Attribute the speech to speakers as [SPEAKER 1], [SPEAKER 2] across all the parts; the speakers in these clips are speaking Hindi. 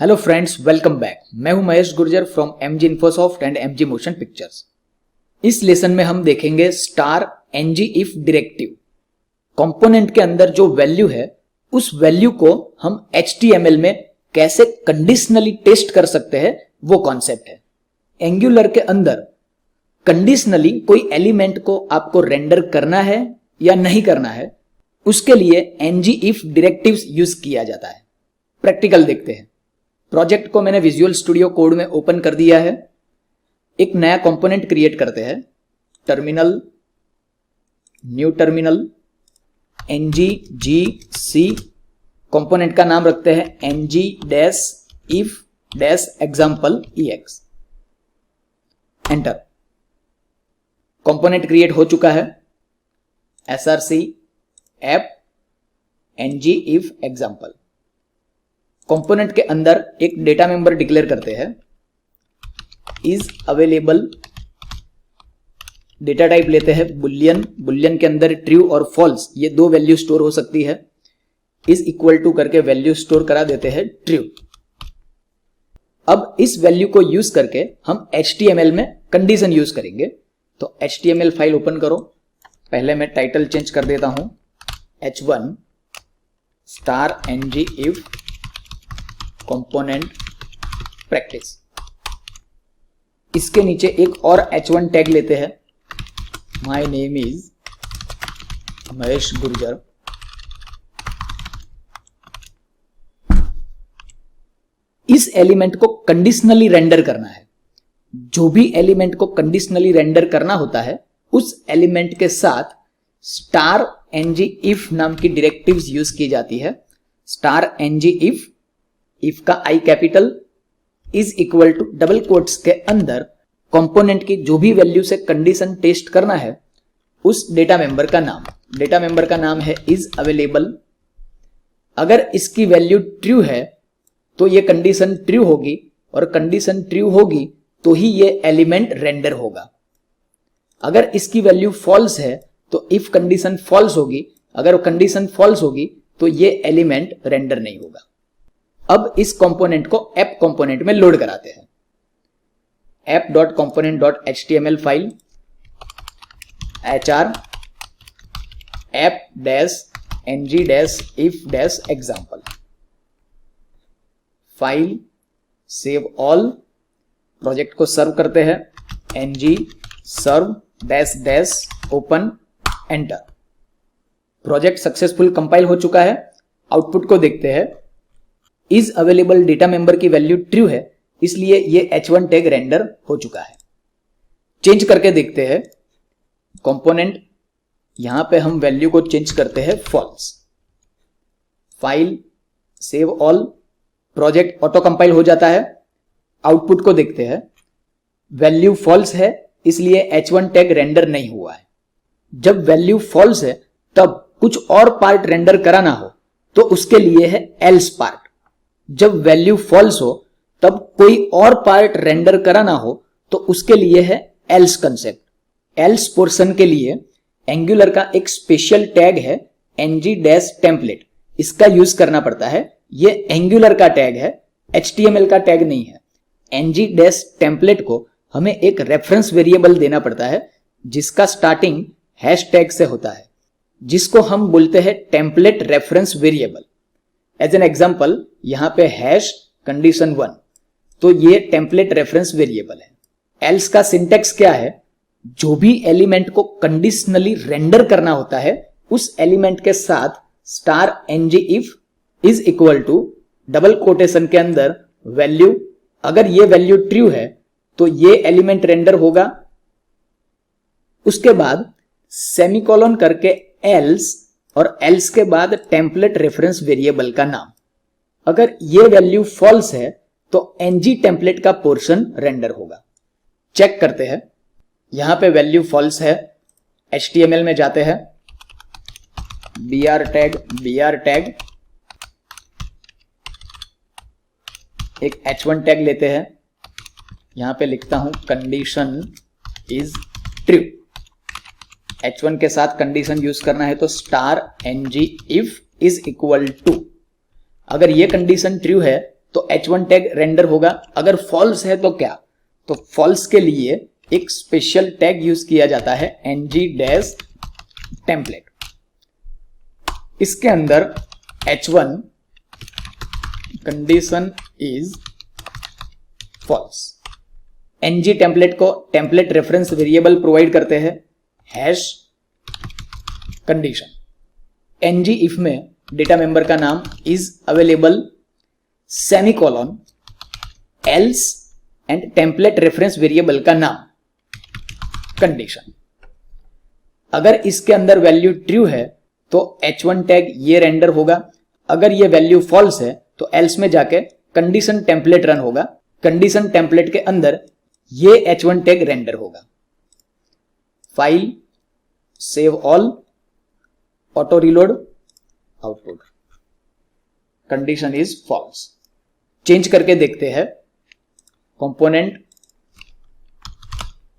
[SPEAKER 1] Hello friends, welcome back. मैं हूं Mahesh Gurjar from MG Infosoft and MG Motion Pictures. इस लेसन में हम देखेंगे star NG if directive. Component के अंदर जो वैल्यू है उस वैल्यू को हम HTML में कैसे कंडीशनली टेस्ट कर सकते हैं, वो कॉन्सेप्ट है। एंगुलर के अंदर कंडीशनली कोई एलिमेंट को आपको रेंडर करना है या नहीं करना है, उसके लिए एनजी इफ डायरेक्टिव्स यूज किया जाता है। प्रैक्टिकल देखते हैं। प्रोजेक्ट को मैंने विजुअल स्टूडियो कोड में ओपन कर दिया है। एक नया कंपोनेंट क्रिएट करते हैं। Terminal, new terminal, ngGC, component का नाम रखते हैं ng-if-example ex। Enter. Component create हो चुका है। src app ng-if-example। कंपोनेंट के अंदर एक डेटा मेंबर डिक्लेयर करते हैं, इज अवेलेबल। डेटा टाइप लेते हैं बुलियन। बुलियन के अंदर ट्रू और फॉल्स ये दो वैल्यू स्टोर हो सकती है। इज इक्वल टू करके वैल्यू स्टोर करा देते हैं ट्रू। अब इस वैल्यू को यूज करके हम HTML में कंडीशन यूज करेंगे। तो HTML फाइल ओपन करो। पहले मैं टाइटल चेंज कर देता हूं, h1 star ng if component practice. इसके नीचे एक और h1 टैग लेते हैं, my name is Mahesh Gurjar. इस एलिमेंट को कंडीशनली रेंडर करना है। जो भी एलिमेंट को कंडीशनली रेंडर करना होता है उस एलिमेंट के साथ स्टार ng if नाम की डायरेक्टिव्स यूज की जाती है। स्टार ng if का I capital is equal to double quotes के अंदर कंपोनेंट की जो भी वैल्यू से कंडीशन टेस्ट करना है उस डेटा मेंबर का नाम। डेटा मेंबर का नाम है इज अवेलेबल। अगर इसकी वैल्यू ट्रू है तो ये कंडीशन ट्रू होगी, और कंडीशन ट्रू होगी तो ही ये एलिमेंट रेंडर होगा। अगर इसकी वैल्यू फॉल्स है तो इफ कंडीशन फॉल्स होगी, अगर कंडीशन फॉल्स होगी तो ये एलिमेंट रेंडर नहीं होगा। अब इस कंपोनेंट को ऐप कंपोनेंट में लोड कराते हैं। app.component.html file hr app-ng-if-example file save all. Project को सर्व करते हैं ng serve open enter. Project successful compile हो चुका है। आउटपुट को देखते हैं। इज अवेलेबल डेटा मेंबर की वैल्यू ट्रू है, इसलिए ये h1 टैग रेंडर हो चुका है। चेंज करके देखते हैं। कंपोनेंट, यहां पे हम वैल्यू को चेंज करते हैं false. File save all. Project auto compile हो जाता है। आउटपुट को देखते हैं। वैल्यू फॉल्स है, इसलिए h1 टैग रेंडर नहीं हुआ है। जब वैल्यू फॉल्स है तब कुछ और पार्ट रेंडर कराना हो तो उसके लिए है एल्स पार्ट। जब वैल्यू फॉल्स हो तब कोई और पार्ट रेंडर कराना हो तो उसके लिए है एल्स कंसेप्ट। एल्स पोर्शन के लिए एंगुलर का एक स्पेशल टैग है ng-template। इसका यूज करना पड़ता है। ये एंगुलर का टैग है, HTML का टैग नहीं है। ng-template को हमें एक रेफरेंस वेरिएबल देना पड़ता है जिसका स्टार्टिंग हैश टैग से होता है, जिसको हम बोलते हैं template reference variable. As an example यहां पे हैश कंडीशन 1, तो ये टेम्पलेट रेफरेंस वेरिएबल है। एल्स का सिंटेक्स क्या है? जो भी एलिमेंट को कंडीशनली रेंडर करना होता है उस एलिमेंट के साथ star ng if is equal to double quotation के अंदर वैल्यू। अगर ये वैल्यू ट्रू है तो ये एलिमेंट रेंडर होगा। उसके बाद सेमीकोलन करके एल्स, और एल्स के बाद टेम्पलेट रेफरेंस वेरिएबल का नाम। अगर ये वैल्यू फॉल्स है तो ng-template का पोर्शन रेंडर होगा। चेक करते हैं। यहां पे वैल्यू फॉल्स है। HTML में जाते हैं, br टैग, एक h1 टैग लेते हैं। यहां पे लिखता हूं कंडीशन इज ट्रू। h1 के साथ कंडीशन यूज करना है तो star ng if is equal to. अगर ये कंडीशन ट्रू है तो h1 टैग रेंडर होगा। अगर फॉल्स है तो क्या, तो फॉल्स के लिए एक स्पेशल टैग यूज किया जाता है ng-template। इसके अंदर h1 condition is false. ng-template को टेम्पलेट रेफरेंस वेरिएबल प्रोवाइड करते हैं हैश कंडीशन। ng-if में डेटा मेंबर का नाम is available semicolon else and template reference variable का नाम कंडीशन। अगर इसके अंदर वैल्यू ट्रू है तो h1 टैग ये रेंडर होगा। अगर ये वैल्यू फॉल्स है तो एल्स में जाके कंडीशन टेम्पलेट रन होगा। कंडीशन टेम्पलेट के अंदर ये h1 टैग रेंडर होगा। File, save all, auto reload, output. Condition is false. Change करके देखते हैं। Component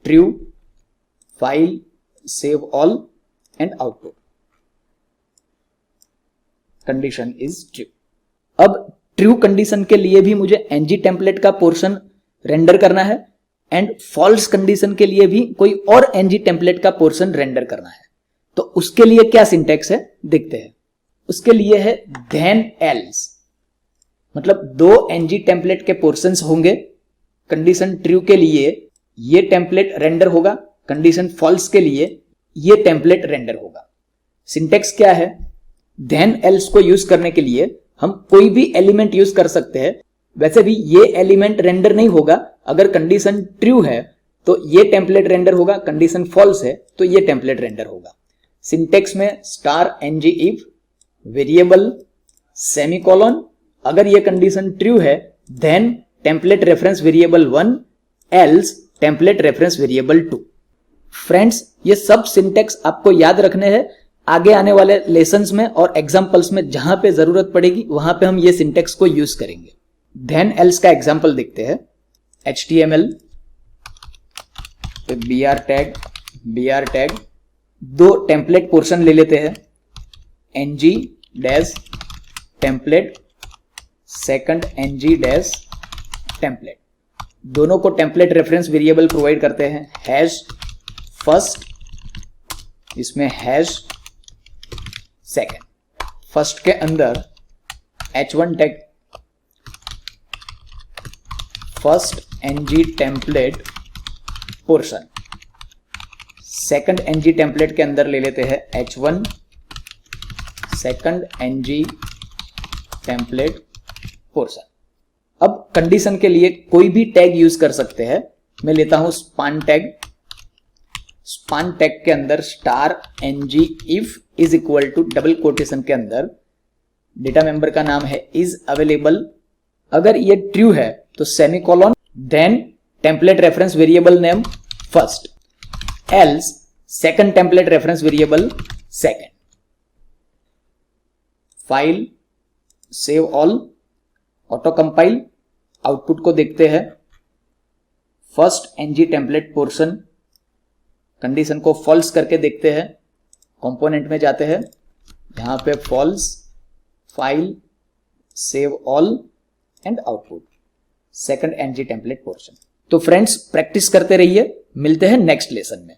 [SPEAKER 1] true, file, save all and output. Condition is true. अब ट्रू कंडीशन के लिए भी मुझे ng-template का पोर्शन रेंडर करना है एंड फॉल्स कंडीशन के लिए भी कोई और ng-template का पोर्शन रेंडर करना है। तो उसके लिए क्या सिंटेक्स है देखते हैं। उसके लिए है then else, मतलब दो ng-template के पोर्शंस होंगे। कंडीशन ट्रू के लिए ये टेम्पलेट रेंडर होगा, कंडीशन फॉल्स के लिए ये टेम्पलेट रेंडर होगा। सिंटेक्स क्या है, then else को यूज करने के लिए हम कोई भी एलिमेंट यूज कर सकते हैं। वैसे भी ये एलिमेंट रेंडर नहीं होगा। अगर कंडीशन ट्रू है तो ये टेम्पलेट रेंडर होगा, कंडीशन फॉल्स है तो ये टेम्पलेट रेंडर होगा। सिंटेक्स में *ng-if वेरिएबल सेमीकोलन, अगर ये कंडीशन ट्रू है then template reference variable 1 else template reference variable 2। Friends, ये सब सिंटेक्स आपको याद रखने हैं। आगे आने वाले लेसन्स में और एग्जाम्पल्स में जहां पे जरूरत पड़ेगी वहां पे हम ये सिंटेक्स को यूज करेंगे। then else का एग्जाम्पल देखते हैं। HTML पे br टैग दो टेम्पलेट पोर्शन ले लेते हैं, ng-template, सेकंड ng-template। दोनों को टेम्पलेट रेफरेंस वेरिएबल प्रोवाइड करते हैं हैश फर्स्ट, इसमें हैश सेकंड। फर्स्ट के अंदर h1 tag first ng-template portion, second ng-template के अंदर ले लेते हैं h1 सेकंड ng-template पोर्शन। अब कंडीशन के लिए कोई भी टैग यूज कर सकते हैं। मैं लेता हूं स्पान टैग। स्पान टैग के अंदर *ng-if is equal to double quotation के अंदर डेटा मेंबर का नाम है इज अवेलेबल। अगर ये ट्रू है तो semicolon, then template reference variable name first, else second template reference variable second. File, save all, auto compile, output को देखते हैं। फर्स्ट ng-template पोर्शन, कंडीशन को फॉल्स करके देखते हैं। कंपोनेंट में जाते हैं, यहां पे false, file, save all and output, second ng-template portion. तो फ्रेंड्स, प्रैक्टिस करते रहिए। मिलते हैं नेक्स्ट लेसन में।